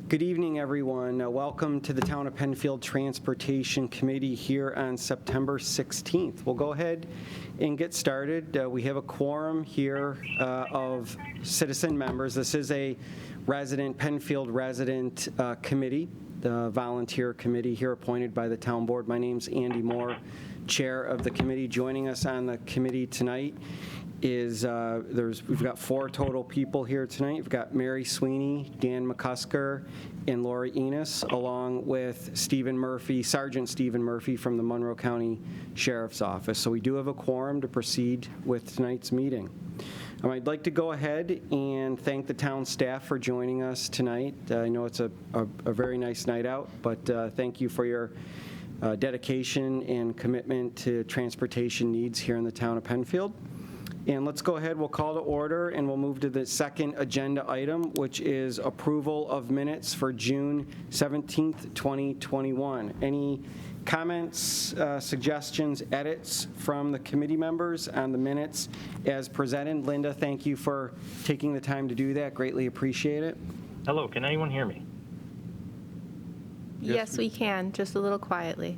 Good evening, everyone. Welcome to the Town of Penfield Transportation Committee here on September 16th. We'll go ahead and get started. We have a quorum here of citizen members. This is a Penfield resident committee, the volunteer committee here appointed by the town board. My name's Andy Moore, chair of the committee. Joining us on the committee tonight is we've got 4 total people here tonight. We've got Mary Sweeney, Dan McCusker, and Laura Enos, along with Sergeant Stephen Murphy from the Monroe County Sheriff's Office. So we do have a quorum to proceed with tonight's meeting. I'd like to go ahead and thank the town staff for joining us tonight. I know it's a very nice night out, but thank you for your dedication and commitment to transportation needs here in the town of Penfield. And let's go ahead, we'll call to order, and we'll move to the second agenda item, which is approval of minutes for June 17th, 2021. Any comments, suggestions, edits from the committee members on the minutes as presented? Linda, thank you for taking the time to do that. Greatly appreciate it. Hello, can anyone hear me? Yes, we can, just a little quietly.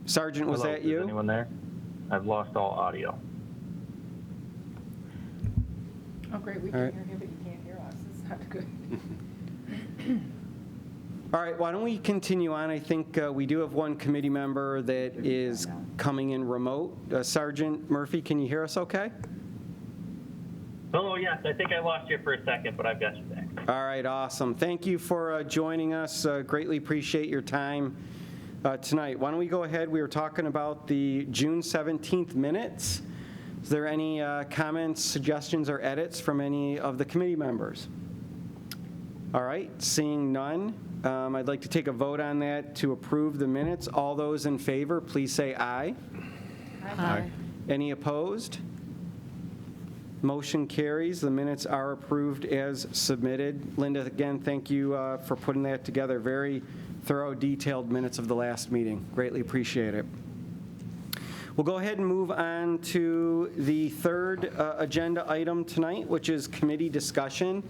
Sergeant, was Hello, that you? Is anyone there? I've lost all audio. Oh, great, we can hear him, but you can't hear us. It's not good. All right, why don't we continue on? I think we do have one committee member that is coming in remote. Sergeant Murphy, can you hear us okay? Hello, yes, I think I lost you for a second, but I've got you back. All right, awesome. Thank you for joining us. Greatly appreciate your time tonight. Why don't we go ahead? We were talking about the June 17th minutes. Is there any comments, suggestions, or edits from any of the committee members? All right, seeing none, I'd like to take a vote on that to approve the minutes. All those in favor, please say aye. Aye. Any opposed? Motion carries. The minutes are approved as submitted. Linda, again, thank you for putting that together. Very thorough, detailed minutes of the last meeting. Greatly appreciate it. We'll go ahead and move on to the third agenda item tonight, which is committee discussion.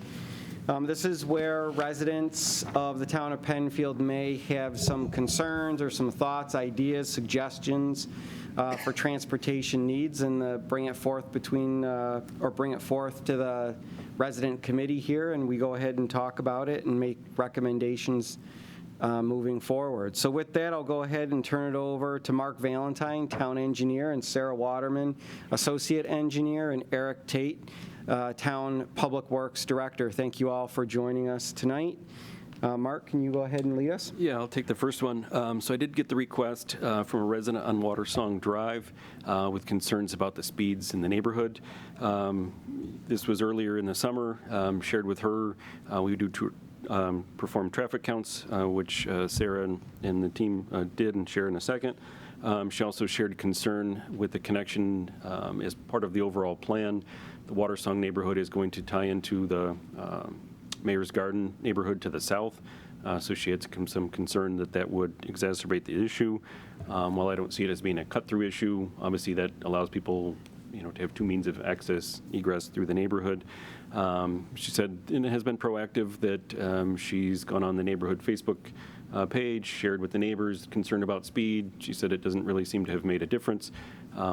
This is where residents of the town of Penfield may have some concerns or some thoughts, ideas, suggestions for transportation needs, and bring it forth to the resident committee here, and we go ahead and talk about it and make recommendations moving forward. So with that, I'll go ahead and turn it over to Mark Valentine, town engineer, and Sarah Waterman, associate engineer, and Eric Tate, town public works director. Thank you all for joining us tonight. Mark, can you go ahead and lead us? Yeah, I'll take the first one. So I did get the request from a resident on Watersong Drive with concerns about the speeds in the neighborhood. This was earlier in the summer. Shared with her, we do perform traffic counts, which Sarah and the team did and share in a second. She also shared concern with the connection as part of the overall plan. The Watersong neighborhood is going to tie into the Mayor's Garden neighborhood to the south, so she had some concern that would exacerbate the issue. While I don't see it as being a cut-through issue, obviously that allows people, to have 2 means of egress through the neighborhood. She said, and it has been proactive, that she's gone on the neighborhood Facebook page, shared with the neighbors, concerned about speed. She said it doesn't really seem to have made a difference.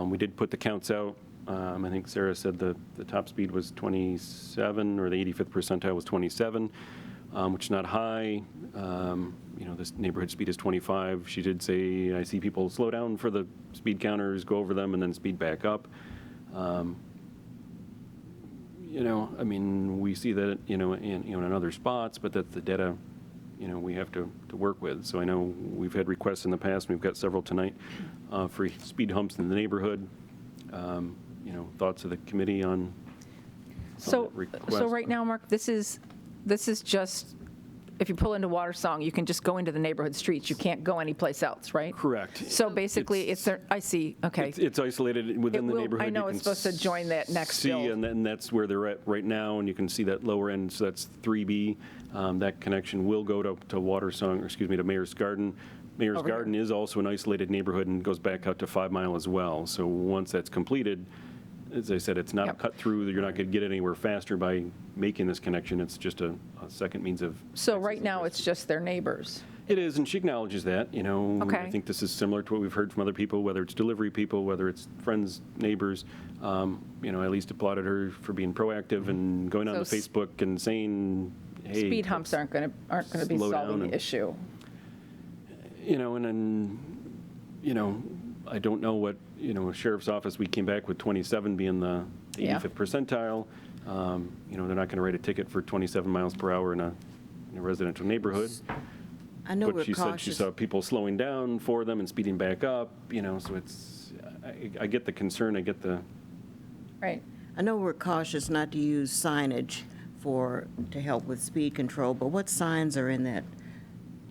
We did put the counts out. I think Sarah said the top speed was 27, or the 85th percentile was 27, which is not high. This neighborhood speed is 25. She did say, I see people slow down for the speed counters, go over them, and then speed back up. We see that, in other spots, but that's the data, we have to work with. So I know we've had requests in the past, and we've got several tonight for speed humps in the neighborhood. Thoughts of the committee on So right now, Mark, this is just, if you pull into Watersong, you can just go into the neighborhood streets. You can't go anyplace else, right? Correct. So basically, I see, okay. It's isolated within the neighborhood. I know it's supposed to join that next build. And then that's where they're at right now, and you can see that lower end, so that's 3B. That connection will go to Watersong, to Mayor's Garden. Mayor's Garden is also an isolated neighborhood and goes back out to 5 Mile as well. So once that's completed, as I said, it's not a Yep. cut through, you're not going to get anywhere faster by making this connection. It's just a second means of. So right now, it's just their neighbors. It is, and she acknowledges that, you know. Okay. I think this is similar to what we've heard from other people, whether it's delivery people, whether it's friends, neighbors. You know, I at least applauded her for being proactive and going on So to Facebook and saying, hey. Speed humps aren't going to be slow solving down the issue. You know, and then, you know, I don't know what, you know, sheriff's office, we came back with 27 being the Yeah. 85th percentile. You know, they're not going to write a ticket for 27 miles per hour in a residential neighborhood. I know But we're she said she cautious. saw people slowing down for them and speeding back up, you know, so it's, I get the concern, I get the, Right. I know we're cautious not to use signage to help with speed control, but what signs are in that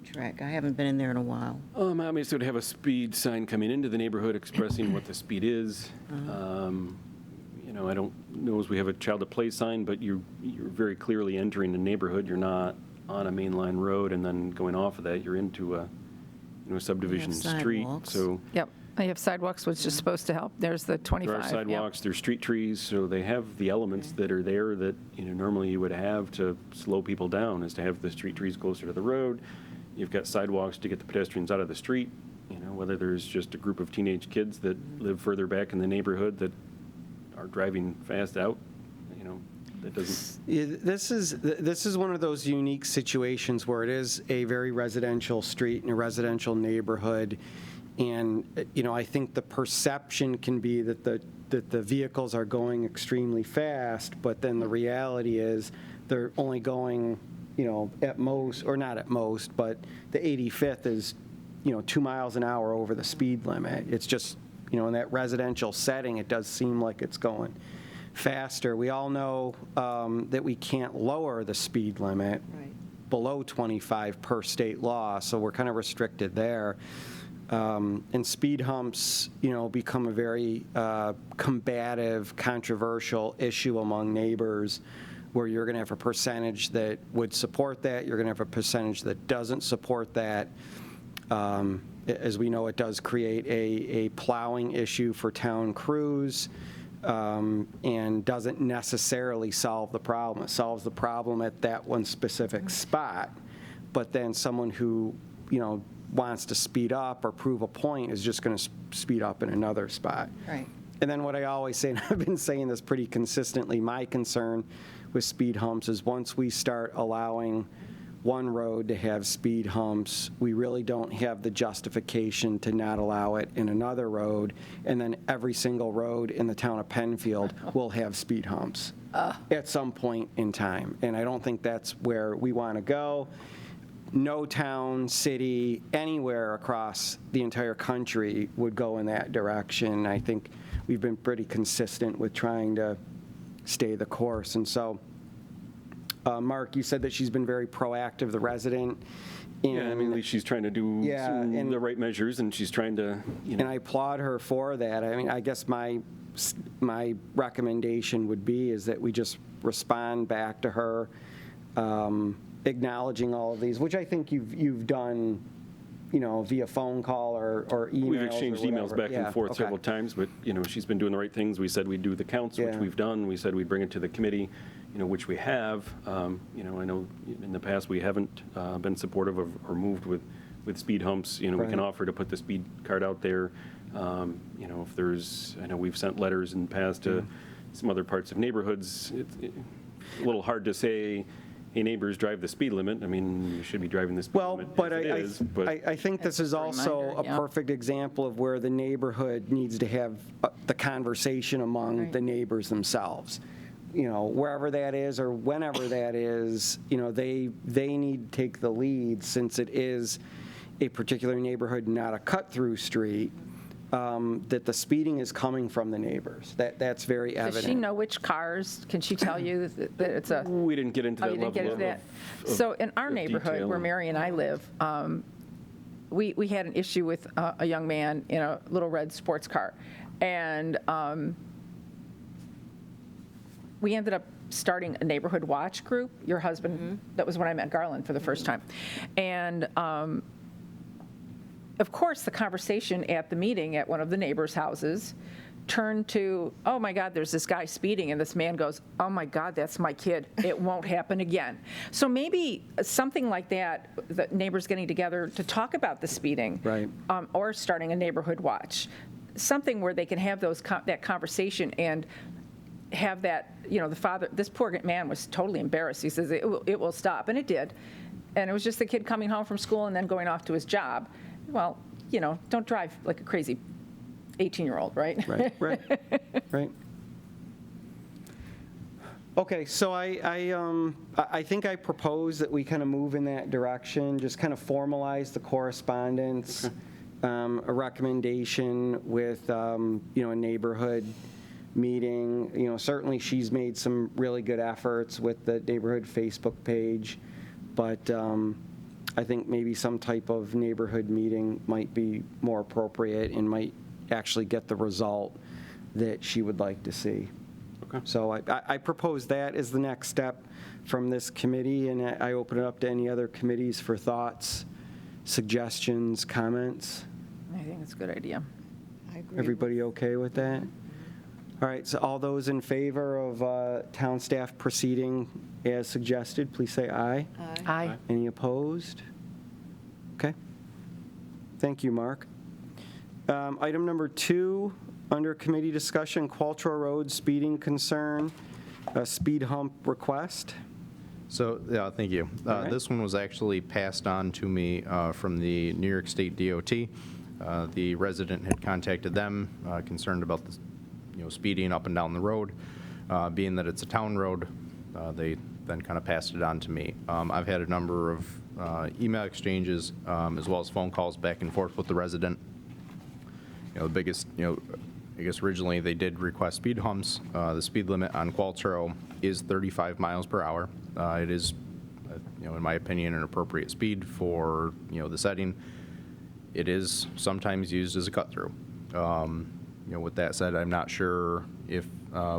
track? I haven't been in there in a while. obviously would have a speed sign coming into the neighborhood expressing what the speed is. You know, I don't know as we have a child at play sign, but you're very clearly entering the neighborhood. You're not on a main line road and then going off of that, you're into a, you know, subdivision street. sidewalks. So Yep. They have sidewalks, which is supposed to help. There's the 25. there are yep. sidewalks, there's street trees, so they have the elements that are there that, you know, normally you would have to slow people down, is to have the street trees closer to the road. You've got sidewalks to get the pedestrians out of the street, you know, whether there's just a group of teenage kids that live further back in the neighborhood that are driving fast out, you know, that doesn't. Yeah, this is one of those unique situations where it is a very residential street in a residential neighborhood. And, you know, I think the perception can be that the vehicles are going extremely fast, but then the reality is they're only going, you know, at most, or not at most, but the 85th is, you know, 2 miles an hour over the speed limit. It's just, you know, in that residential setting, it does seem like it's going faster. We all know that we can't lower the speed limit below 25 per state law, so we're kind of restricted there. And speed humps, you know, become a very combative, controversial issue among neighbors, where you're going to have a percentage that would support that, you're going to have a percentage that doesn't support that. As we know, it does create a plowing issue for town crews, and doesn't necessarily solve the problem. It solves the problem at that one specific spot, but then someone who, you know, wants to speed up or prove a point is just going to speed up in another spot. Right. And then what I always say, and I've been saying this pretty consistently, my concern with speed humps is once we start allowing one road to have speed humps, we really don't have the justification to not allow it in another road, and then every single road in the town of Penfield will have speed humps at some point in time. And I don't think that's where we want to go. No town, city, anywhere across the entire country would go in that direction. I think we've been pretty consistent with trying to stay the course. And so, Mark, you said that she's been very proactive, the resident. Yeah, I mean, at least she's trying to do the right measures, and she's trying to, you know. And I applaud her for that. I mean, I guess my recommendation would be is that we just respond back to her, acknowledging all of these, which I think you've done, you know, via phone call or emails. We've exchanged or emails whatever. back Yeah, and forth okay. several times, but, you know, she's been doing the right things. We said we'd do the counts, which Yeah. we've done. We said we'd bring it to the committee, you know, which we have. You know, I know in the past we haven't been supportive of or moved with speed humps. You know, we can Right. offer to put the speed card out there. You know, if there's, I know we've sent letters in the past to some other parts of neighborhoods. It's a little hard to say, hey, neighbors, drive the speed limit. I mean, you should be driving the speed Well, limit but if it is, but I think this is a also reminder, a yeah. perfect example of where the neighborhood needs to have the conversation among Right. the neighbors themselves. You know, wherever that is or whenever that is, you know, they need to take the lead, since it is a particular neighborhood, not a cut-through street, that the speeding is coming from the neighbors. That's very evident. Does she know which cars? Can she tell you that it's a? we didn't get into Oh, that you didn't level get into that? of So in our of neighborhood, detail. where Mary and I live, we had an issue with a young man in a little red sports car. And we ended up starting a neighborhood watch group. Your husband, that was when I met Garland for the first time. And of course, the conversation at the meeting at one of the neighbors' houses turn to, oh my God, there's this guy speeding, and this man goes, oh my God, that's my kid. It won't happen again. So maybe something like that, the neighbors getting together to talk about the speeding. Right. Or starting a neighborhood watch. Something where they can have that conversation and have that, the father, this poor man was totally embarrassed. He says, it will stop, and it did. And it was just the kid coming home from school and then going off to his job. Well, don't drive like a crazy 18-year-old, right? Right. Okay, so I think I propose that we kind of move in that direction, just kind of formalize the correspondence, a recommendation with, a neighborhood meeting. Certainly she's made some really good efforts with the neighborhood Facebook page, but I think maybe some type of neighborhood meeting might be more appropriate and might actually get the result that she would like to see. Okay. So I propose that as the next step from this committee, and I open it up to any other committees for thoughts, suggestions, comments. I think it's a good idea. I agree. Everybody okay with that? All right, so all those in favor of town staff proceeding as suggested, please say aye. Aye. Any opposed? Okay. Thank you, Mark. Item number 2, under committee discussion, Qualtrough Road speeding concern, a speed hump request. So, yeah, thank you. right. This one was actually passed on to me from the New York State DOT. The resident had contacted them, concerned about the, speeding up and down the road. Being that it's a town road, they then kind of passed it on to me. I've had a number of email exchanges, as well as phone calls back and forth with the resident. The biggest, I guess originally they did request speed humps. The speed limit on Qualtrough is 35 miles per hour. It is, in my opinion, an appropriate speed for, the setting. It is sometimes used as a cut through. With that said, I'm not sure if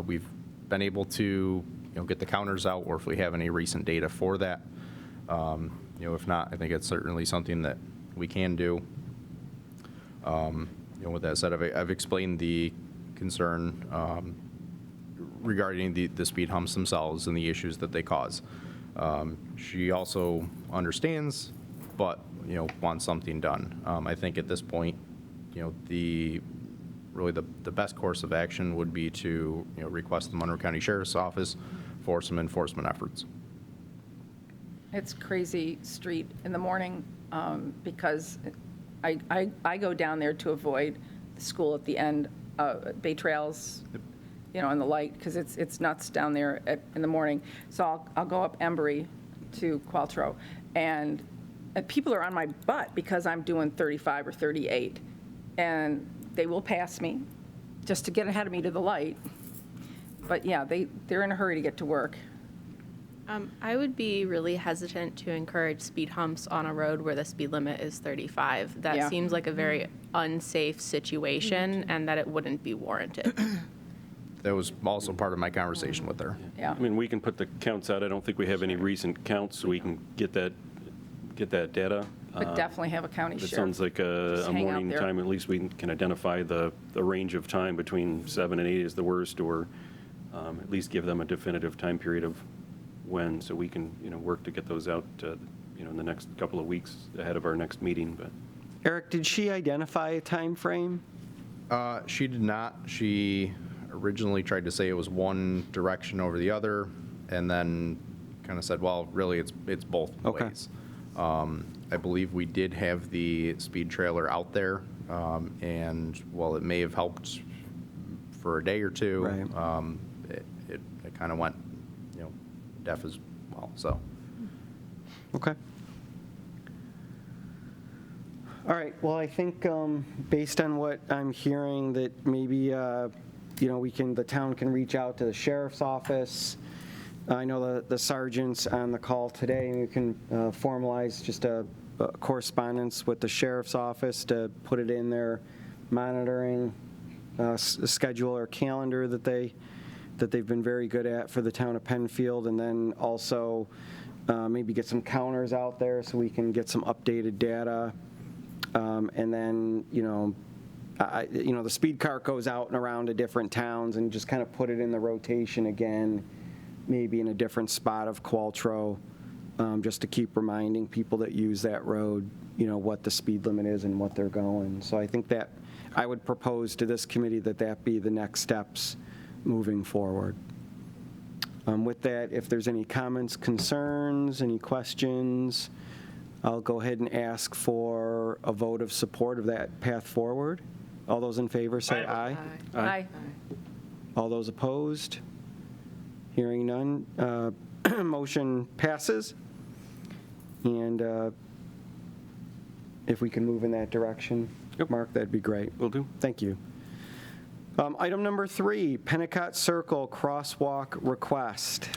we've been able to, get the counters out or if we have any recent data for that. If not, I think it's certainly something that we can do. With that said, I've explained the concern regarding the speed humps themselves and the issues that they cause. She also understands, but wants something done. I think at this point, really the best course of action would be to request the Monroe County Sheriff's Office for some enforcement efforts. It's crazy street in the morning because I go down there to avoid the school at the end, Bay Trails, and the light, because it's nuts down there in the morning. So I'll go up Embry to Qualtrough, and people are on my butt because I'm doing 35 or 38, and they will pass me just to get ahead of me to the light. But yeah, they're in a hurry to get to work. I would be really hesitant to encourage speed humps on a road where the speed limit is 35. That Yeah. seems like a very unsafe situation, and that it wouldn't be warranted. That was also part of my conversation with her. Yeah. I mean, we can put the counts out. I don't think we have any recent counts, so we can get that data. But definitely have a county It sheriff. sounds like a Just hang out morning there. time, at least we can identify the range of time between 7 and 8 is the worst, or at least give them a definitive time period of when, so we can, work to get those out, in the next couple of weeks ahead of our next meeting. But Eric, did she identify a time frame? She did not. She originally tried to say it was one direction over the other, and then kind of said, well, really, it's both Okay. ways. I believe we did have the speed trailer out there, and while it may have helped for a day or two, Right. it kind of went, deaf as well, so. Okay. All right, well, I think based on what I'm hearing, that maybe, the town can reach out to the sheriff's office. I know the sergeant's on the call today, and we can formalize just a correspondence with the sheriff's office to put it in their monitoring schedule or calendar that they've been very good at for the town of Penfield, and then also maybe get some counters out there so we can get some updated data, and then, the speed cart goes out and around to different towns, and just kind of put it in the rotation again, maybe in a different spot of Qualtrough, just to keep reminding people that use that road, what the speed limit is and what they're going. So I think that I would propose to this committee that be the next steps moving forward. With that, if there's any comments, concerns, any questions, I'll go ahead and ask for a vote of support of that path forward. All those in favor say aye. Aye. All those opposed? Hearing none, motion passes. And if we can move in that direction, Yep. Mark, that'd be great. Will do. Thank you. Item number 3, Pennicott Circle Crosswalk request.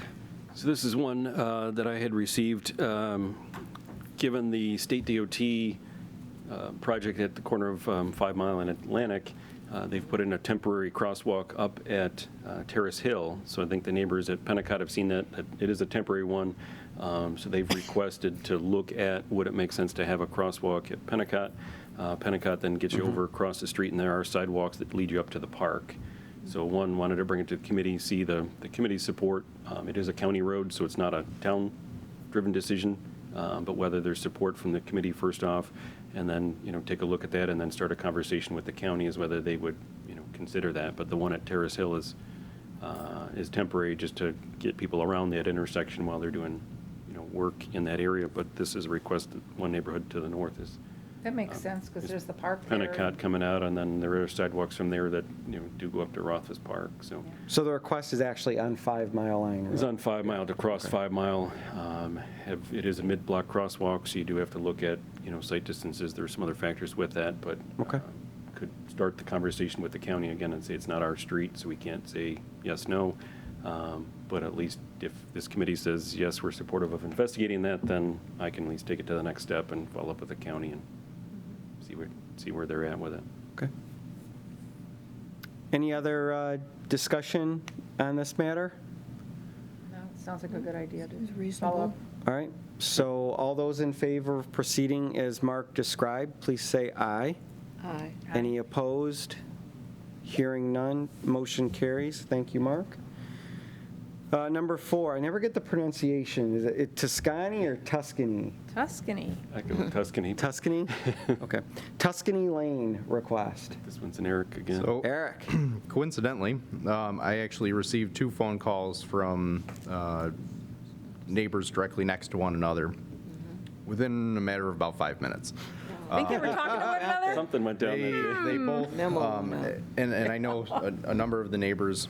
So this is one that I had received, given the state DOT project at the corner of 5 Mile and Atlantic. They've put in a temporary crosswalk up at Terrace Hill. So I think the neighbors at Pennicott have seen that it is a temporary one. So they've requested to look at would it make sense to have a crosswalk at Pennicott. Pennicott then gets you over across the street, and there are sidewalks that lead you up to the park. So one, wanted to bring it to the committee, see the committee's support. It is a county road, so it's not a town-driven decision, but whether there's support from the committee first off, and then, take a look at that and then start a conversation with the county as whether they would, consider that. But the one at Terrace Hill is temporary, just to get people around that intersection while they're doing, work in that area. But this is a request that one neighborhood to the north is That makes sense, because there's the park there. Pennicott coming out, and then there are sidewalks from there that, do go up to Rothfuss Park, so. So the request is actually on 5 Mile Line. It's on 5 Mile, to cross 5 Mile. It is a mid-block crosswalk, so you do have to look at, site distances. There are some other factors with that, but Okay. could start the conversation with the county again and say it's not our street, so we can't say yes, no. But at least if this committee says, yes, we're supportive of investigating that, then I can at least take it to the next step and follow up with the county and see where they're at with it. Okay. Any other discussion on this matter? No, it sounds like a good idea to reasonable. follow up. All right, so all those in favor of proceeding as Mark described, please say aye. Aye. Any opposed? Hearing none, motion carries. Thank you, Mark. Number 4, I never get the pronunciation. Is it Tuscany or Tuscany? Tuscany. I go with Tuscany. Tuscany? Okay. Tuscany Lane request. This one's an Eric again. So Eric. coincidentally, I actually received 2 phone calls from neighbors directly next to one another within a matter of about 5 minutes. I think they were talking to one another? Something went down that day. They both, Memo. and I know a number of the neighbors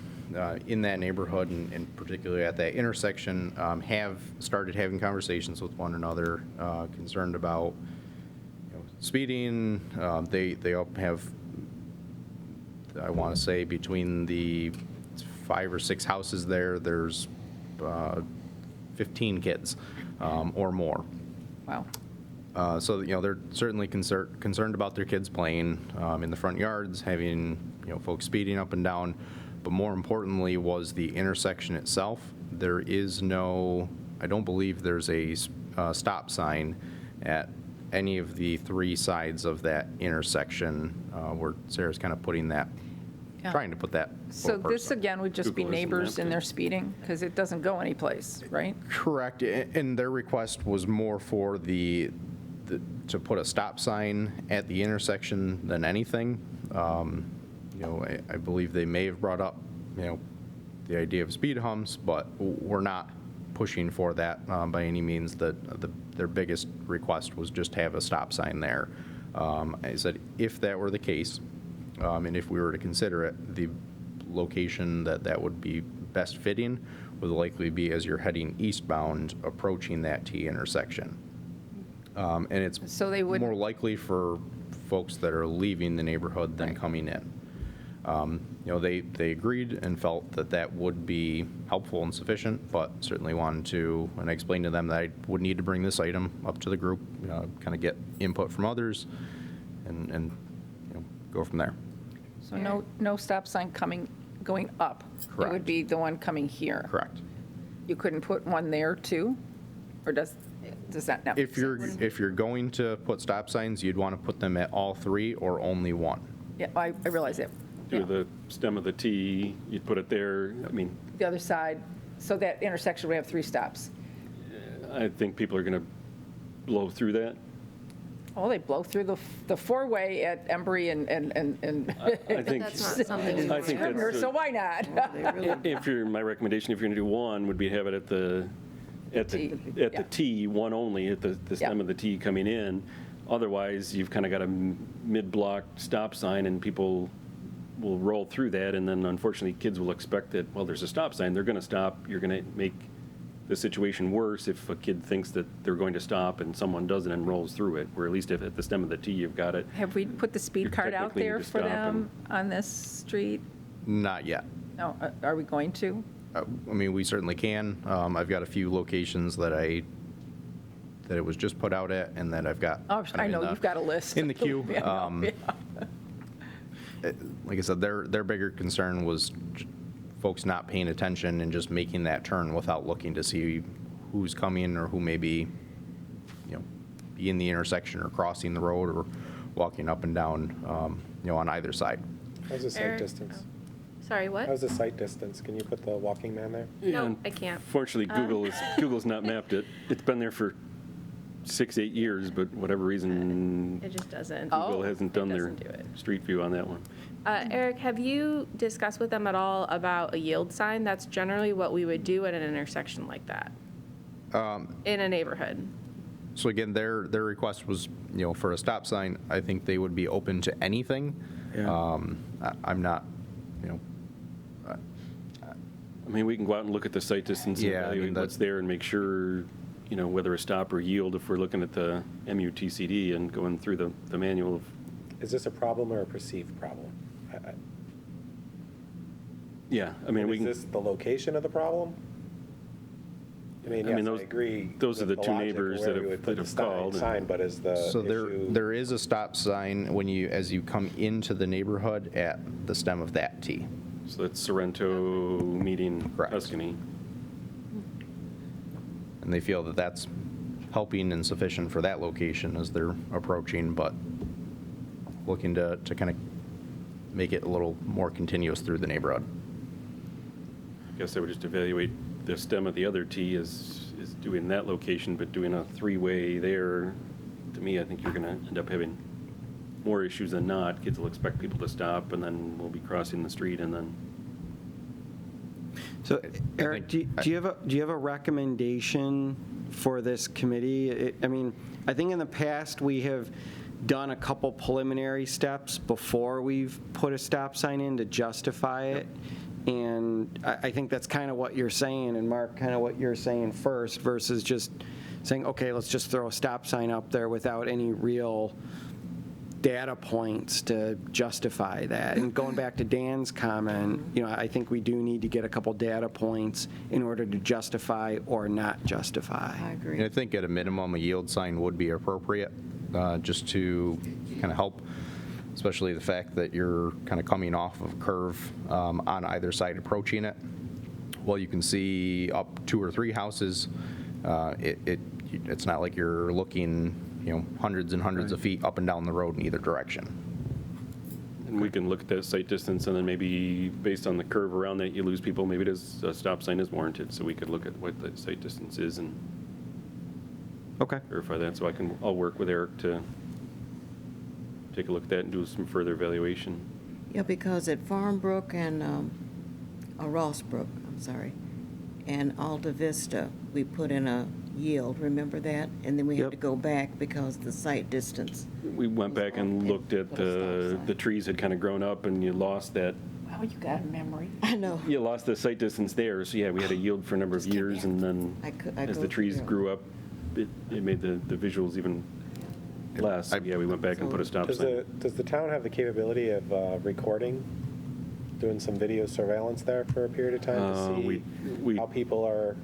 in that neighborhood, and particularly at that intersection, have started having conversations with one another, concerned about speeding. They all have, I want to say, between the 5 or 6 houses there, there's 15 kids or more. Wow. So, they're certainly concerned about their kids playing in the front yards, having, folks speeding up and down. But more importantly was the intersection itself. There is no, I don't believe there's a stop sign at any of the 3 sides of that intersection, where Sarah's kind of putting that, Yeah. trying to put that. So full this, person. again, would just be Google isn't neighbors that and good. they're speeding, because it doesn't go anyplace, right? Correct, and their request was more for to put a stop sign at the intersection than anything. I believe they may have brought up, the idea of speed humps, but we're not pushing for that by any means. Their biggest request was just have a stop sign there. I said, if that were the case, and if we were to consider it, the location that would be best fitting would likely be as you're heading eastbound, approaching that T intersection. And it's So they would- more likely for folks that are leaving the neighborhood than Right. coming in. They agreed and felt that would be helpful and sufficient, but certainly wanted to, and I explained to them that I would need to bring this item up to the group, kind of get input from others, and go from there. So no stop sign going up? It Correct. would be the one coming here? Correct. You couldn't put one there too? Or does that not? If you're going to put stop signs, you'd want to put them at all 3 or only one. Yeah, I realize that. Do Yeah. the stem of the T, you'd put it there. I mean, The other side, so that intersection would have 3 stops. I think people are going to blow through that. Oh, they blow through the 4-way at Embry and I think, That's not something we I want think to Scrivener, that's, so why not? my recommendation, if you're going to do one, would be to have it at the T, the yeah. T, one only, at the stem Yeah. of the T coming in. Otherwise, you've kind of got a mid-block stop sign, and people will roll through that, and then unfortunately, kids will expect that, well, there's a stop sign, they're going to stop. You're going to make the situation worse if a kid thinks that they're going to stop and someone doesn't and rolls through it, where at least if at the stem of the T, you've got it. Have we put the speed You card out technically need there to for stop them on this street? Not yet. No, are we going to? I mean, we certainly can. I've got a few locations that it was just put out at, and that I've got. Oh, kind of I in know, the- you've got a list. In the queue. Yeah, I know, yeah. Like I said, their bigger concern was folks not paying attention and just making that turn without looking to see who's coming or who may be, be in the intersection or crossing the road or walking up and down, on either side. How's the sight Eric? distance? Sorry, what? How's the sight distance? Can you put the walking man there? No, And I can't. Fortunately, Google's not mapped it. It's been there for 6-8 years, but whatever reason, It just doesn't. Google hasn't done their doesn't do it. street view on that one. Eric, have you discussed with them at all about a yield sign? That's generally what we would do at an intersection like that, in a neighborhood. So again, their request was, for a stop sign. I think they would be open to anything. Yeah. I'm not, I mean, we can go out and look at the site distance and Yeah, I mean, evaluate what's there and make sure, whether a stop or yield, if we're looking at the MUTCD and going through the manual of, Is this a problem or a perceived problem? yeah, I mean, we Is can, this the location of the problem? I mean, I mean, yes, I those- agree. those are with the two logic of neighbors where that you have- would put that the have called and- Sign, but is the so issue? there is a stop sign as you come into the neighborhood at the stem of that T. so that's Sorrento meeting Correct. Tuscany. And they feel that that's helping and sufficient for that location as they're approaching, but looking to kind of make it a little more continuous through the neighborhood. I guess I would just evaluate the stem of the other T is doing that location, but doing a 3-way there, to me, I think you're going to end up having more issues than not. Kids will expect people to stop, and then we'll be crossing the street, and then, So, Eric, do you have a recommendation for this committee? I mean, I think in the past, we have done a couple preliminary steps before we've put a stop sign in to justify it. And I think that's kind of what you're saying, and Mark, kind of what you're saying first, versus just saying, okay, let's just throw a stop sign up there without any real data points to justify that. And going back to Dan's comment, I think we do need to get a couple data points in order to justify or not justify. I And agree. I think at a minimum, a yield sign would be appropriate, just to kind of help, especially the fact that you're kind of coming off of a curve on either side approaching it. Well, you can see up 2 or 3 houses. It's not like you're looking, hundreds and hundreds of feet up and down the road in either direction. and we can look at that site distance, and then maybe based on the curve around that, you lose people, maybe it is, a stop sign is warranted, so we could look at what the site distance is and Okay. verify that, so I'll work with Eric to take a look at that and do some further evaluation. Yeah, because at Farmbrook and, Rossbrook, I'm sorry, and Alta Vista, we put in a yield, remember that? And then we had Yep. to go back because the sight distance. We went back and looked at Put a stop sign. the trees had kind of grown up, and you lost that, Wow, you got a memory. I know. you lost the site distance there, so yeah, we had a yield for a number of Just keep years, it. and then I as go the trees through it. grew up, it made the visuals even less. So, yeah, we went back and put a stop sign. Does the town have the capability of recording, doing some video surveillance there for a period of time to see we how people are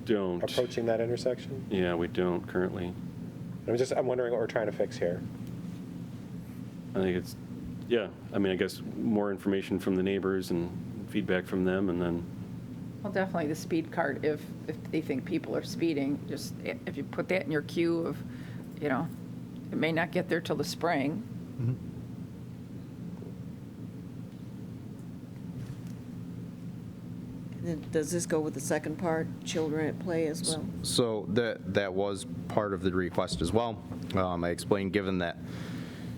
don't. approaching that intersection? Yeah, we don't currently. I'm wondering what we're trying to fix here. I think it's, yeah, I mean, I guess more information from the neighbors and feedback from them, and then, Well, definitely the speed card, if they think people are speeding, just if you put that in your queue of, it may not get there till the spring. Then does this go with the second part, children at play as well? So that was part of the request as well. I explained, given that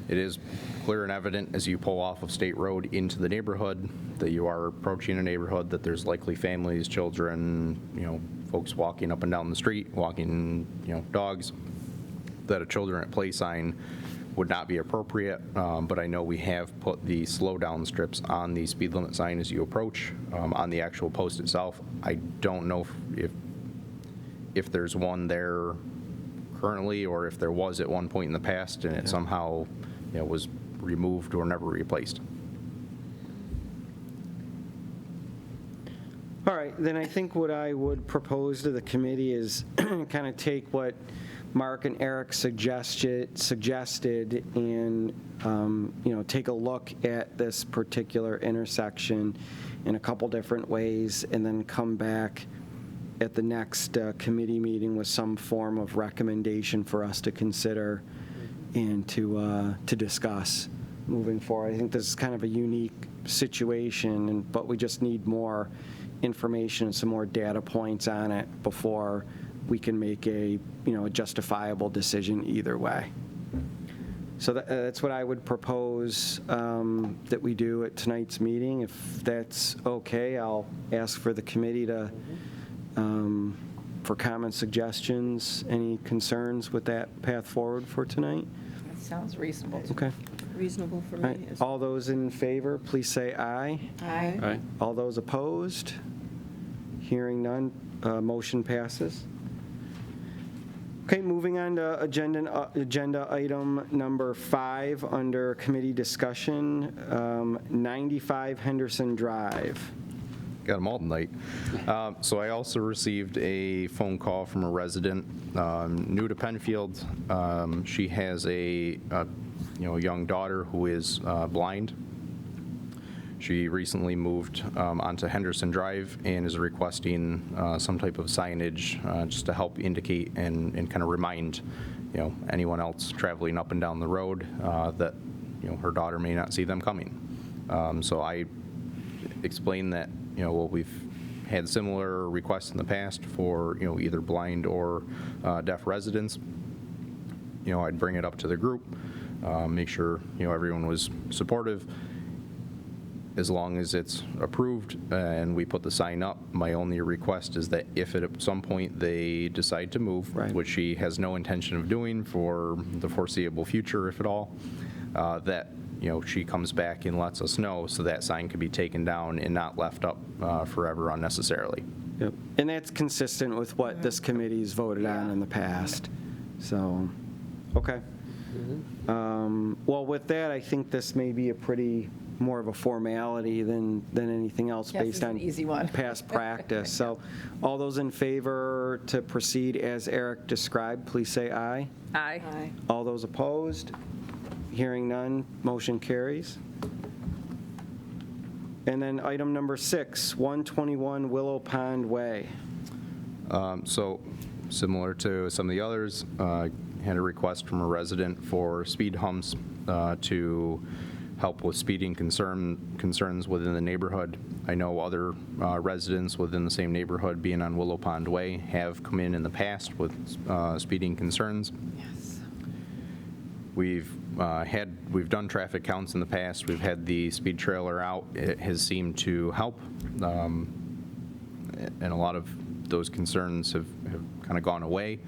it is clear and evident as you pull off of State Road into the neighborhood, that you are approaching a neighborhood, that there's likely families, children, folks walking up and down the street, walking, dogs, that a children at play sign would not be appropriate, but I know we have put the slow down strips on the speed limit sign as you approach, on the actual post itself. I don't know if there's one there currently, or if there was at one point in the past and it somehow was removed or never replaced. All right, then I think what I would propose to the committee is kind of take what Mark and Eric suggested and, take a look at this particular intersection in a couple different ways, and then come back at the next committee meeting with some form of recommendation for us to consider and to discuss moving forward. I think this is kind of a unique situation, but we just need more information and some more data points on it before we can make a justifiable decision either way. So that's what I would propose that we do at tonight's meeting. If that's okay, I'll ask for the committee to for comments, suggestions, any concerns with that path forward for tonight? That sounds reasonable. Okay. Reasonable for All me. right. All those in favor, please say aye. Aye. Aye. All those opposed? Hearing none, motion passes. Okay, moving on to agenda item number 5 under committee discussion, 95 Henderson Drive. Got them all tonight. So I also received a phone call from a resident new to Penfield. She has a young daughter who is blind. She recently moved onto Henderson Drive and is requesting some type of signage just to help indicate and kind of remind anyone else traveling up and down the road that her daughter may not see them coming. So I explained that we've had similar requests in the past for either blind or deaf residents. I'd bring it up to the group, make sure everyone was supportive. As long as it's approved and we put the sign up, my only request is that if at some point they decide to move, Right. which she has no intention of doing for the foreseeable future, if at all, that she comes back and lets us know so that sign can be taken down and not left up forever unnecessarily. Yep. And that's consistent with what this committee's voted on in the past. So, okay. Well, with that, I think this may be a pretty more of a formality than anything else Yes, based it's on an easy one. past practice. So all those in favor to proceed as Eric described, please say aye. Aye. Aye. All those opposed? Hearing none, motion carries. And then item number 6, 121 Willow Pond Way. So similar to some of the others, had a request from a resident for speed humps to help with speeding concerns within the neighborhood. I know other residents within the same neighborhood, being on Willow Pond Way, have come in the past with speeding concerns. Yes. We've done traffic counts in the past. We've had the speed trailer out. It has seemed to help, and a lot of those concerns have kind of gone away.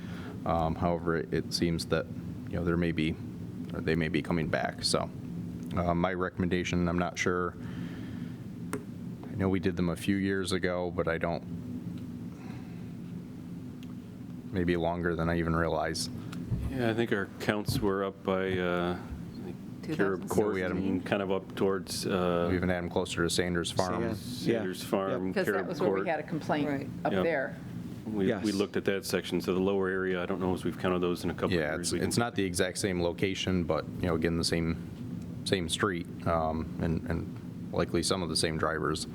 However, it seems that they may be coming back. So my recommendation, I'm not sure. I know we did them a few years ago, but maybe longer than I even realized. Yeah, I think our counts were up by Carib 2000. Court, We had 'em- and kind of up towards We even had them closer to Sanders Farm. Sanders Farm, Because that Carib was where we Court. had a complaint Right. up Yep. there. We Yes. looked at that section, so the lower area, I don't know if we've counted those in a couple of Yeah, years. it's not the exact same location, but, again, the same street, and likely some of the same drivers.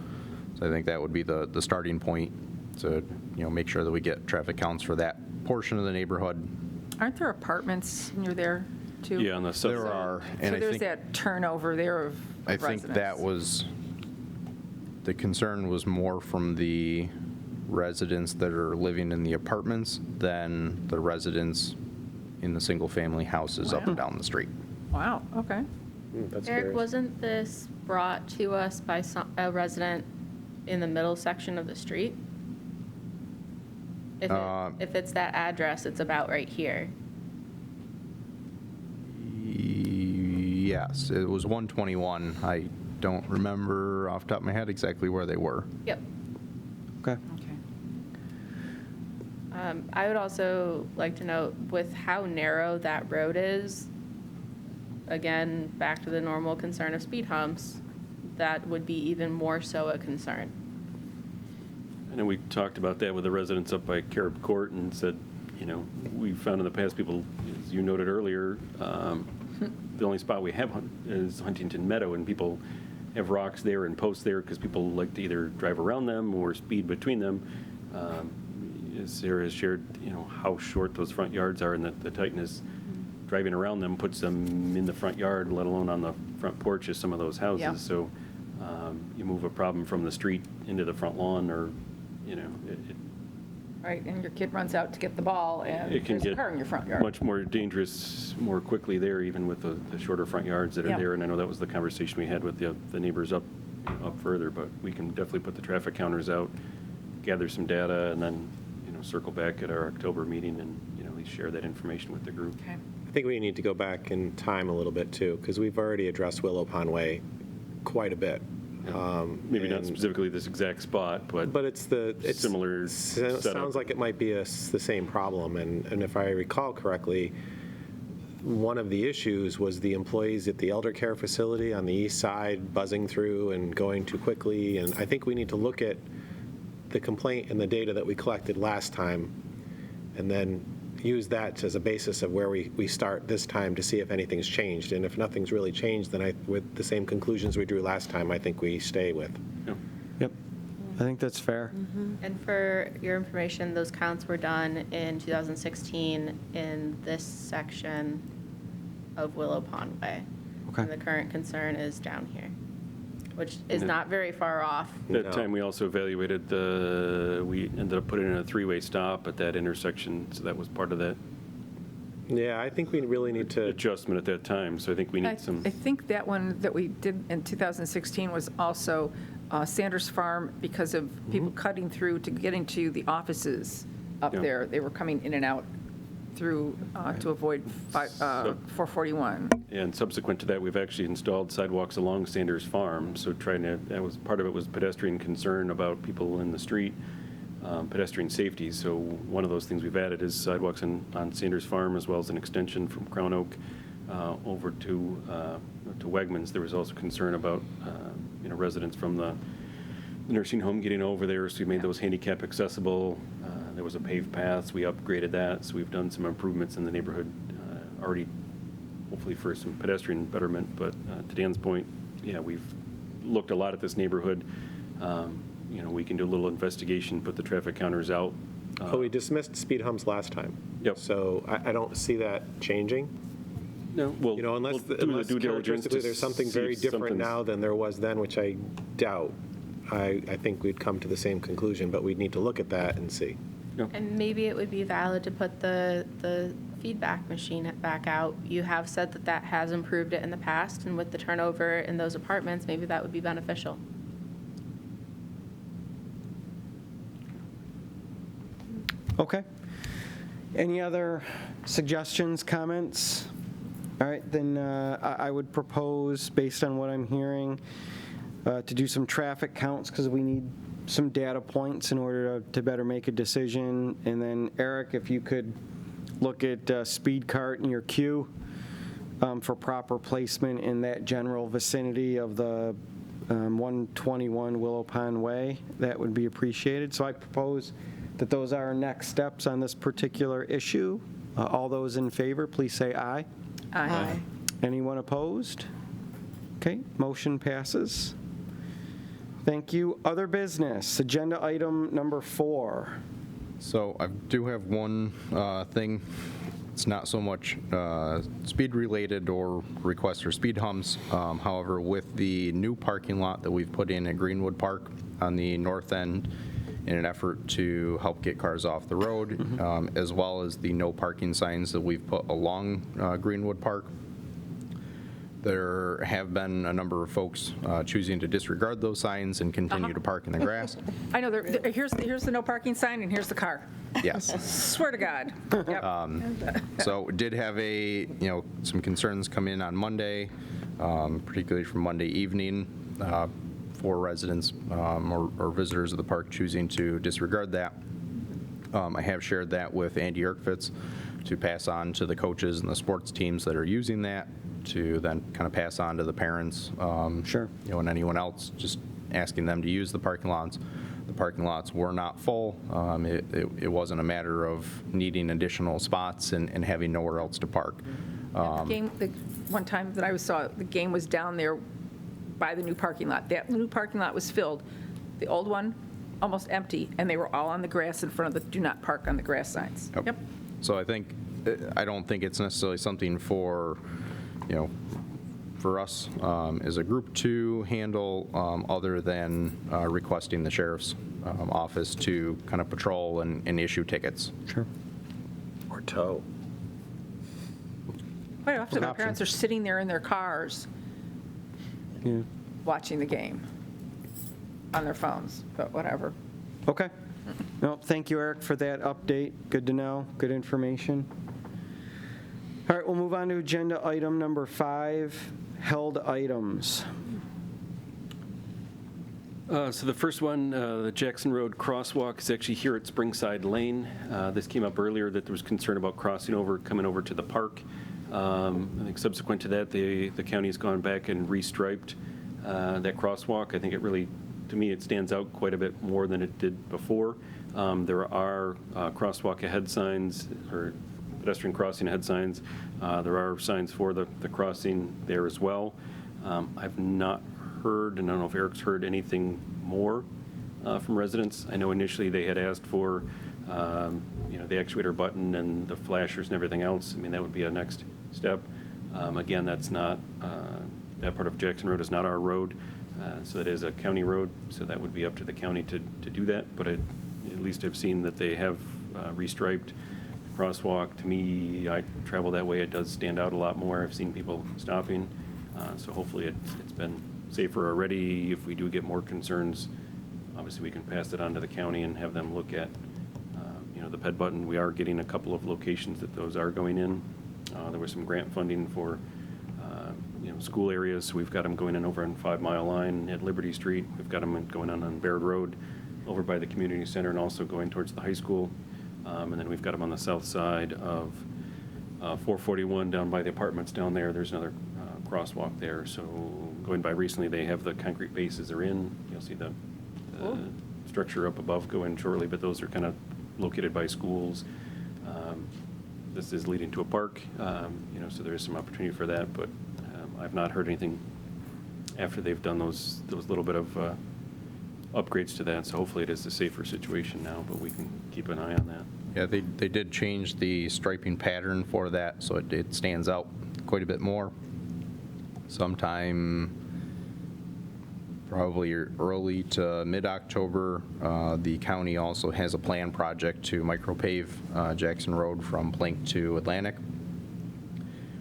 So I think that would be the starting point to, make sure that we get traffic counts for that portion of the neighborhood. Aren't there apartments near there, too? Yeah, on the south. There are, So and I there's think, that turnover there of I think residents. that was The concern was more from the residents that are living in the apartments than the residents in the single-family houses up and down the street. Wow, okay. That's Eric, curious. wasn't this brought to us by a resident in the middle section of the street? If it's that address, it's about right here. Yes, it was 121. I don't remember off the top of my head exactly where they were. Yep. Okay. Okay. I would also like to note with how narrow that road is, again, back to the normal concern of speed humps, that would be even more so a concern. I know we talked about that with the residents up by Carob Court and said, we found in the past people, as you noted earlier, the only spot we have is Huntington Meadow, and people have rocks there and posts there because people like to either drive around them or speed between them. As Sarah has shared, how short those front yards are and the tightness. Driving around them puts them in the front yard, let alone on the front porch of some of those houses. Yeah. So you move a problem from the street into the front lawn, or Right, and your kid runs out to get the ball, and it can there's a get car in your front yard. much more dangerous more quickly there, even with the shorter front yards that are Yeah. there. And I know that was the conversation we had with the neighbors up further, but we can definitely put the traffic counters out, gather some data, and then circle back at our October meeting and at least share that information with the group. Okay. I think we need to go back in time a little bit too, because we've already addressed Willow Pond Way quite a bit. Maybe not and- specifically this exact spot, but it's similar setup. sounds like it might be the same problem. And if I recall correctly, one of the issues was the employees at the elder care facility on the east side buzzing through and going too quickly. And I think we need to look at the complaint and the data that we collected last time, and then use that as a basis of where we start this time to see if anything's changed. And if nothing's really changed, then with the same conclusions we drew last time, I think we stay with. Yep. I think that's fair. And for your information, those counts were done in 2016 in this section of Willow Pond Way. Okay. And the current concern is down here, which is Yeah. not very far off. That No. time we also evaluated we ended up putting in a three-way stop at that intersection, so that was part of that Yeah, I think we really need to, adjustment at that time. So I think we I need some. I think that one that we did in 2016 was also Sanders Farm because of people cutting through to getting to the offices up Yeah. there. They were coming in and out through to avoid 441. And subsequent to that, we've actually installed sidewalks along Sanders Farm. So part of it was pedestrian concern about people in the street, pedestrian safety. So one of those things we've added is sidewalks on Sanders Farm, as well as an extension from Crown Oak over to Wegmans. There was also concern about residents from the nursing home getting over there, so we made those handicap accessible. There was a paved path, so we upgraded that. So we've done some improvements in the neighborhood already, hopefully for some pedestrian betterment. But to Dan's point, yeah, we've looked a lot at this neighborhood. We can do a little investigation, put the traffic counters out. we dismissed speed humps last time. Yep. So I don't see that changing. No, well, Unless we'll do the due diligence to characteristically there's something see very if different something's- now than there was then, which I doubt. I think we'd come to the same conclusion, but we'd need to look at that and see. And maybe it would be valid to put the feedback machine back out. You have said that has improved it in the past, and with the turnover in those apartments, maybe that would be beneficial. Okay. Any other suggestions, comments? All right, then I would propose, based on what I'm hearing, to do some traffic counts because we need some data points in order to better make a decision. And then Eric, if you could look at speed cart in your queue for proper placement in that general vicinity of the 121 Willow Pond Way, that would be appreciated. So I propose that those are our next steps on this particular issue. All those in favor, please say aye. Aye. Anyone opposed? Okay, motion passes. Thank you. Other business, agenda item number 4. So I do have one thing. It's not so much speed-related or requests for speed humps. However, with the new parking lot that we've put in at Greenwood Park, on the north end in an effort to help get cars off the road, as well as the no parking signs that we've put along Greenwood Park. There have been a number of folks choosing to disregard those signs and continue to park in the grass. I know, here's the no parking sign, and here's the car. Yes. Swear to God. Yep. So did have some concerns come in on Monday, particularly from Monday evening, for residents or visitors of the park choosing to disregard that. I have shared that with Andy Erkfitz to pass on to the coaches and the sports teams that are using that, to then kind of pass on to the parents, Sure. and anyone else, just asking them to use the parking lots. The parking lots were not full. It wasn't a matter of needing additional spots and having nowhere else to park. The one time that I saw it, the game was down there by the new parking lot. That new parking lot was filled. The old one, almost empty, and they were all on the grass in front of the do not park on the grass signs. Yep. So I don't think it's necessarily something for, for us as a group to handle, other than requesting the sheriff's office to kind of patrol and issue tickets. Sure. Or tow. Quite often, my Option. parents are sitting there in their cars Yeah. watching the game on their phones, but whatever. Okay. Well, thank you, Eric, for that update. Good to know. Good information. All right, we'll move on to agenda item number 5, held items. So the first one, the Jackson Road Crosswalk is actually here at Springside Lane. This came up earlier that there was concern about coming over to the park. I think subsequent to that, the county's gone back and restriped that crosswalk. I think it really, to me, it stands out quite a bit more than it did before. There are crosswalk ahead signs, or pedestrian crossing ahead signs. There are signs for the crossing there as well. I've not heard, and I don't know if Eric's heard anything more from residents. I know initially they had asked for, the actuator button and the flashers and everything else. I mean, that would be a next step. Again, that's not, that part of Jackson Road is not our road, so it is a county road, so that would be up to the county to do that. But at least I've seen that they have restriped the crosswalk. To me, I travel that way, it does stand out a lot more. I've seen people stopping, so hopefully it's been safer already. If we do get more concerns, obviously we can pass it on to the county and have them look at, the ped button. We are getting a couple of locations that those are going in. There was some grant funding for, school areas, so we've got them going in over on 5 Mile Line at Liberty Street. We've got them going on Baird Road over by the community center and also going towards the high school. And then we've got them on the south side of 441 down by the apartments down there. There's another crosswalk there. So going by recently, they have the concrete bases are in. You'll see the structure up above go in shortly, but those are kind of located by schools. This is leading to a park, so there is some opportunity for that, but I've not heard anything after they've done those little bit of upgrades to that, so hopefully it is a safer situation now, but we can keep an eye on that. Yeah, they did change the striping pattern for that, so it stands out quite a bit more. Sometime probably early to mid-October, the county also has a planned project to micropave Jackson Road from Plank to Atlantic,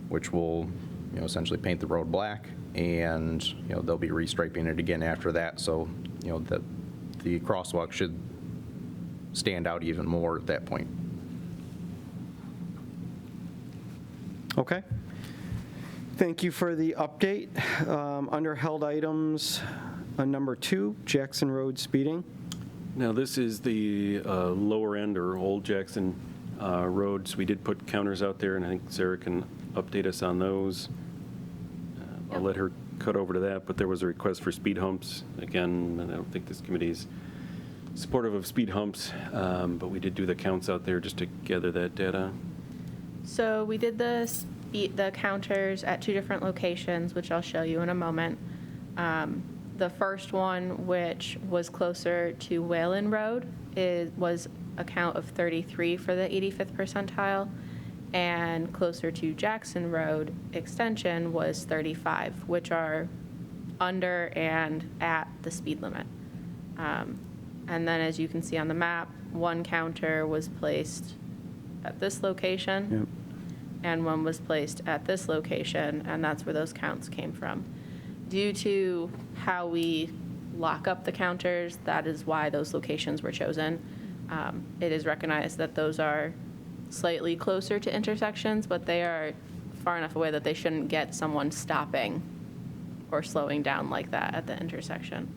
which will essentially paint the road black, and they'll be restriping it again after that, so the crosswalk should stand out even more at that point. Okay. Thank you for the update. Under held items, number 2, Jackson Road speeding. Now, this is the lower end or Old Jackson Road, so we did put counters out there, and I think Sarah can update us on those. I'll let her cut over to that, but there was a request for speed humps. Again, and I don't think this committee's supportive of speed humps, but we did do the counts out there just to gather that data. So we did the counters at 2 different locations, which I'll show you in a moment. The first one, which was closer to Whalen Road, was a count of 33 for the 85th percentile, and closer to Jackson Road Extension was 35, which are under and at the speed limit. And then, as you can see on the map, one counter was placed at this location, Yep. and one was placed at this location, and that's where those counts came from. Due to how we lock up the counters, that is why those locations were chosen. It is recognized that those are slightly closer to intersections, but they are far enough away that they shouldn't get someone stopping or slowing down like that at the intersection.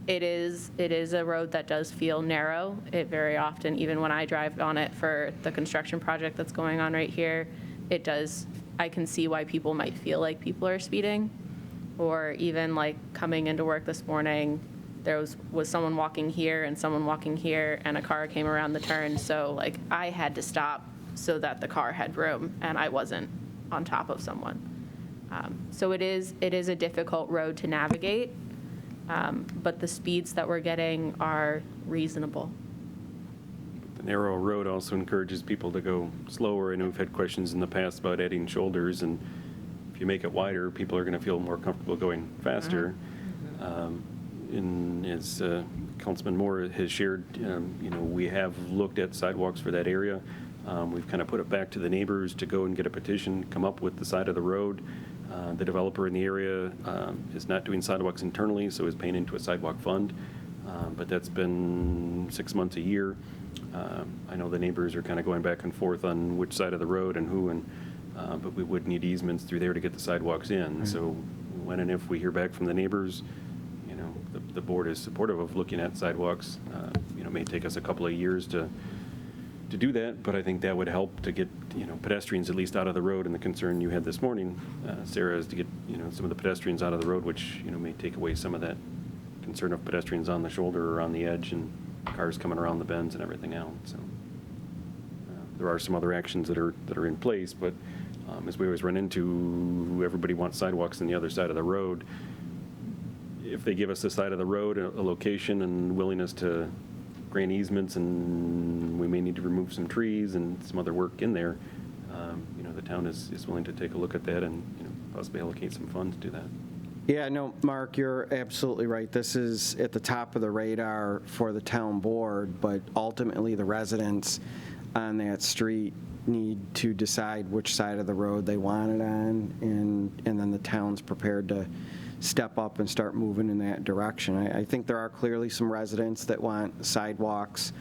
It is a road that does feel narrow. It very often, even when I drive on it for the construction project that's going on right here, I can see why people might feel like people are speeding. Or even like coming into work this morning, there was someone walking here and someone walking here, and a car came around the turn, so like I had to stop so that the car had room and I wasn't on top of someone. So it is a difficult road to navigate, but the speeds that we're getting are reasonable. The narrow road also encourages people to go slower. I know we've had questions in the past about adding shoulders, and if you make it wider, people are going to feel more comfortable going faster. And as Councilman Moore has shared, we have looked at sidewalks for that area. We've kind of put it back to the neighbors to go and get a petition, come up with the side of the road. The developer in the area is not doing sidewalks internally, so is paying into a sidewalk fund. But that's been 6 months, a year. I know the neighbors are kind of going back and forth on which side of the road and who, but we would need easements through there to get the sidewalks in. So when and if we hear back from the neighbors, the board is supportive of looking at sidewalks. It may take us a couple of years to do that, but I think that would help to get pedestrians at least out of the road. And the concern you had this morning, Sarah, is to get some of the pedestrians out of the road, which may take away some of that concern of pedestrians on the shoulder or on the edge and cars coming around the bends and everything else. So there are some other actions that are in place, but as we always run into, everybody wants sidewalks on the other side of the road. If they give us the side of the road, a location, and willingness to grant easements, and we may need to remove some trees and some other work in there, the town is willing to take a look at that and possibly allocate some funds to do that. Yeah, no, Mark, you're absolutely right. This is at the top of the radar for the town board, but ultimately the residents on that street need to decide which side of the road they want it on, and then the town's prepared to step up and start moving in that direction. I think there are clearly some residents that want sidewalks,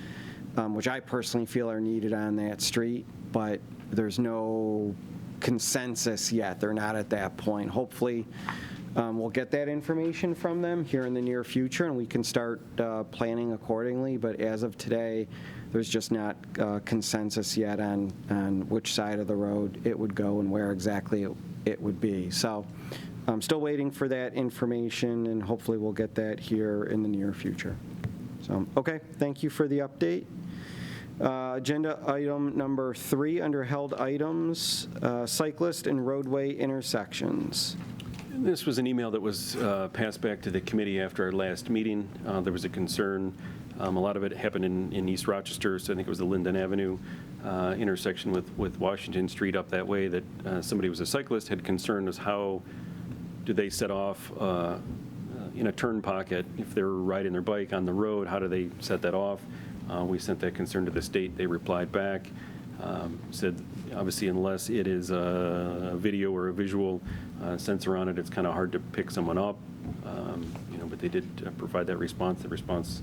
which I personally feel are needed on that street, but there's no consensus yet. They're not at that point. Hopefully, we'll get that information from them here in the near future, and we can start planning accordingly. But as of today, there's just not consensus yet on which side of the road it would go and where exactly it would be. So I'm still waiting for that information, and hopefully we'll get that here in the near future. So, okay, thank you for the update. Agenda item number 3 under held items, cyclist and roadway intersections. This was an email that was passed back to the committee after our last meeting. There was a concern. A lot of it happened in East Rochester, so I think it was the Linden Avenue intersection with Washington Street up that way, that somebody who was a cyclist had concern as how do they set off in a turn pocket if they're riding their bike on the road. How do they set that off? We sent that concern to the state. They replied back, said obviously unless it is a video or a visual sensor on it, it's kind of hard to pick someone up. But they did provide that response. The response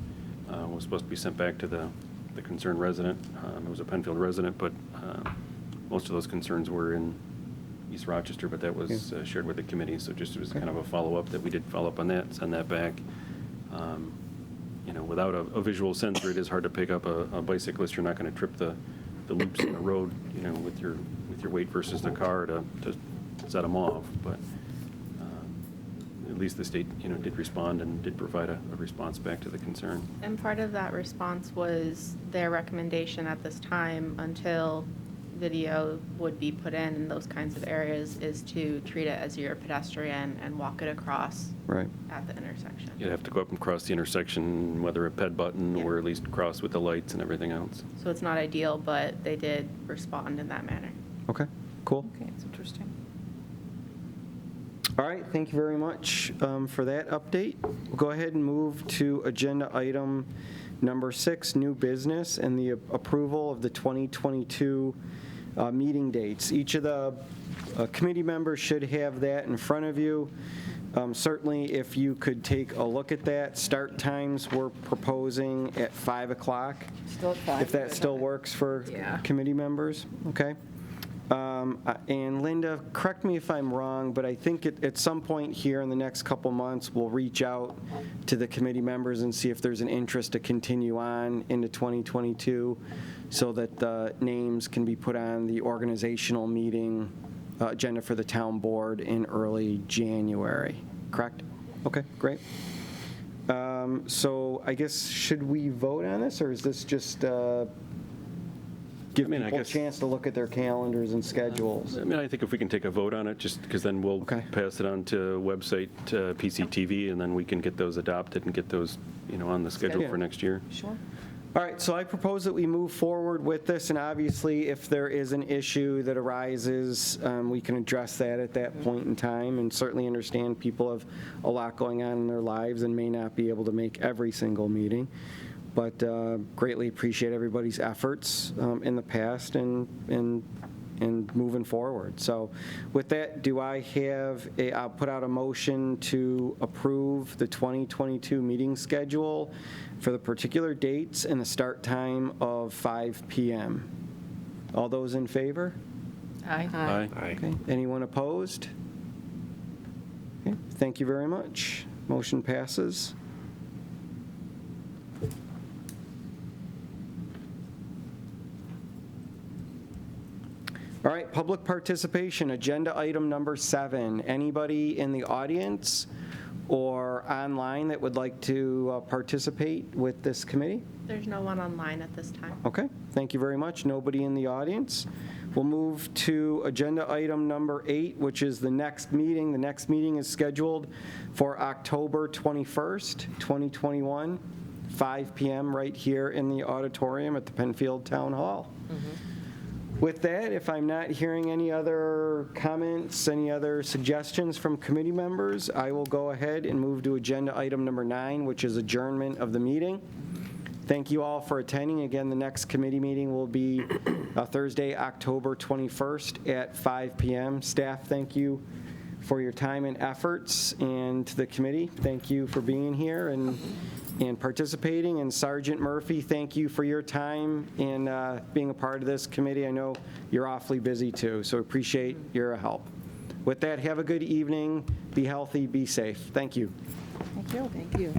was supposed to be sent back to the concerned resident. It was a Penfield resident, but most of those concerns were in East Rochester, but that was shared with the committee. So just it was kind of a follow-up that we did follow up on that, send that back. Without a visual sensor, it is hard to pick up a bicyclist. You're not going to trip the loops in the road, with your weight versus the car to set them off. But at least the state, did respond and did provide a response back to the concern. And part of that response was their recommendation at this time, until video would be put in those kinds of areas, is to treat it as your pedestrian and walk it across Right. at the intersection. You'd have to go up and cross the intersection, whether a ped button Yeah. or at least cross with the lights and everything else. So it's not ideal, but they did respond in that manner. Okay, cool. Okay, it's interesting. All right, thank you very much for that update. We'll go ahead and move to agenda item number 6, new business, and the approval of the 2022 meeting dates. Each of the committee members should have that in front of you. Certainly, if you could take a look at that. Start times we're proposing at 5 o'clock. Still at 5. If that still works for Yeah. committee members, okay? And Linda, correct me if I'm wrong, but I think at some point here in the next couple months, we'll reach out to the committee members and see if there's an interest to continue on into 2022 so that the names can be put on the organizational meeting agenda for the town board in early January, correct? Okay, great. So I guess, should we vote on this, or is this just give I people a guess- chance to look at their calendars and schedules? I mean, I think if we can take a vote on it, just because then we'll Okay. pass it on to website, PCTV, and then we can get those adopted and get those, on the schedule for next year. Sure. All right, so I propose that we move forward with this, and obviously, if there is an issue that arises, we can address that at that point in time, and certainly understand people have a lot going on in their lives and may not be able to make every single meeting, but greatly appreciate everybody's efforts in the past and moving forward. So with that, do I have I'll put out a motion to approve the 2022 meeting schedule for the particular dates and the start time of 5 p.m. All those in favor? Aye. Aye. Okay. Anyone opposed? Okay. Thank you very much. Motion passes. All right, public participation, agenda item number 7. Anybody in the audience or online that would like to participate with this committee? There's no one online at this time. Okay, thank you very much. Nobody in the audience. We'll move to agenda item number 8, which is the next meeting. The next meeting is scheduled for October 21st, 2021, 5 p.m. right here in the auditorium at the Penfield Town Hall. With that, if I'm not hearing any other comments, any other suggestions from committee members, I will go ahead and move to agenda item number 9, which is adjournment of the meeting. Thank you all for attending. Again, the next committee meeting will be Thursday, October 21st at 5 p.m. Staff, thank you for your time and efforts, and to the committee, thank you for being here and participating. And Sergeant Murphy, thank you for your time and being a part of this committee. I know you're awfully busy too, so appreciate your help. With that, have a good evening, be healthy, be safe. Thank you. Thank you. Thank you.